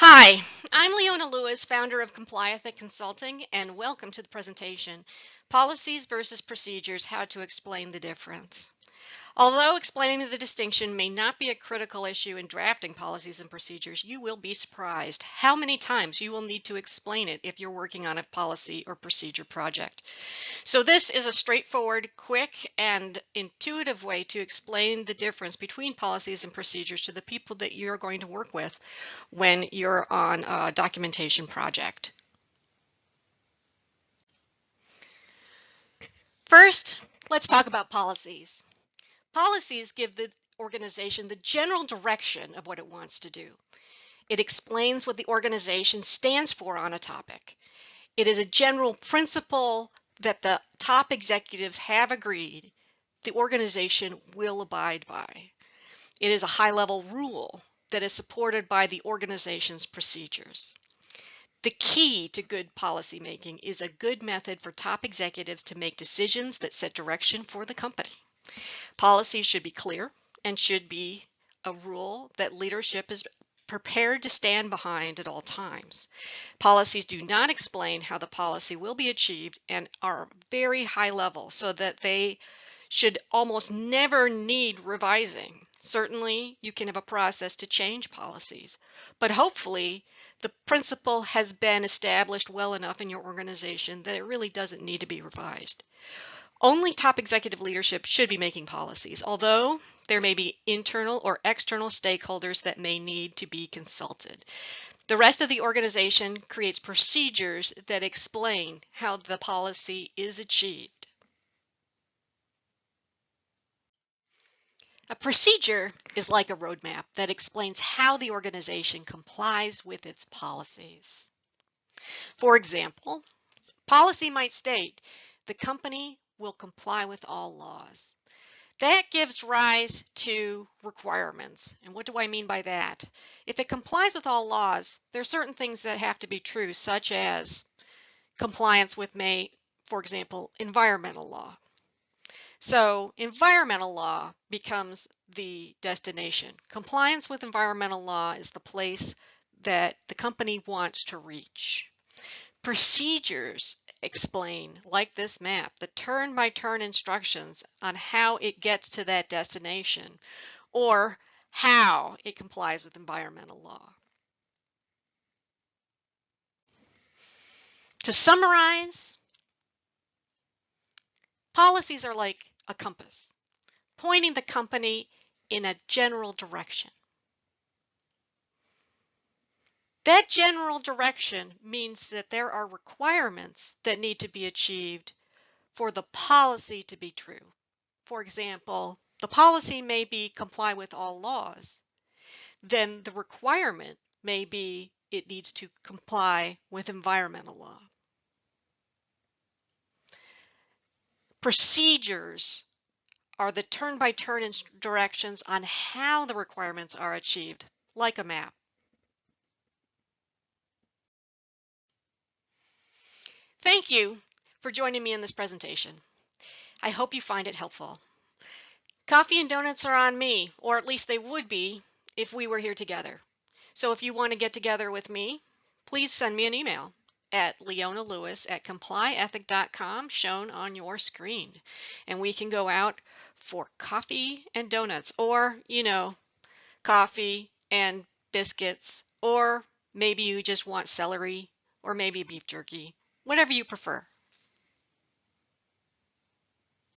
Hi, I'm Leona Lewis, founder of Complyethic Consulting, and welcome to the presentation, Policies versus Procedures, How to Explain the Difference. Although explaining the distinction may not be a critical issue in drafting policies and procedures, you will be surprised how many times you will need to explain it if you're working on a policy or procedure project. So this is a straightforward, quick, and intuitive way to explain the difference between policies and procedures to the people that you're going to work with when you're on a documentation project. First, let's talk about policies. Policies give the organization the general direction of what it wants to do. It explains what the organization stands for on a topic. It is a general principle that the top executives have agreed the organization will abide by. It is a high-level rule that is supported by the organization's procedures. The key to good policy making is a good method for top executives to make decisions that set direction for the company. Policies should be clear and should be a rule that leadership is prepared to stand behind at all times. Policies do not explain how the policy will be achieved and are very high level so that they should almost never need revising. Certainly, you can have a process to change policies, but hopefully the principle has been established well enough in your organization that it really doesn't need to be revised. Only top executive leadership should be making policies, although there may be internal or external stakeholders that may need to be consulted. The rest of the organization creates procedures that explain how the policy is achieved. A procedure is like a roadmap that explains how the organization complies with its policies. For example, policy might state the company will comply with all laws. That gives rise to requirements. And what do I mean by that? If it complies with all laws, there are certain things that have to be true, such as compliance with, for example, environmental law. So environmental law becomes the destination. Compliance with environmental law is the place that the company wants to reach. Procedures explain, like this map, the turn-by-turn instructions on how it gets to that destination or how it complies with environmental law. To summarize, policies are like a compass, pointing the company in a general direction. That general direction means that there are requirements that need to be achieved for the policy to be true. For example, the policy may be comply with all laws. Then the requirement may be it needs to comply with environmental law. Procedures are the turn-by-turn directions on how the requirements are achieved, like a map. Thank you for joining me in this presentation. I hope you find it helpful. Coffee and donuts are on me, or at least they would be if we were here together. So if you want to get together with me, please send me an email at leonalewis@complyethic.com, shown on your screen. And we can go out for coffee and donuts, or, coffee and biscuits, or maybe you just want celery, or maybe beef jerky, whatever you prefer.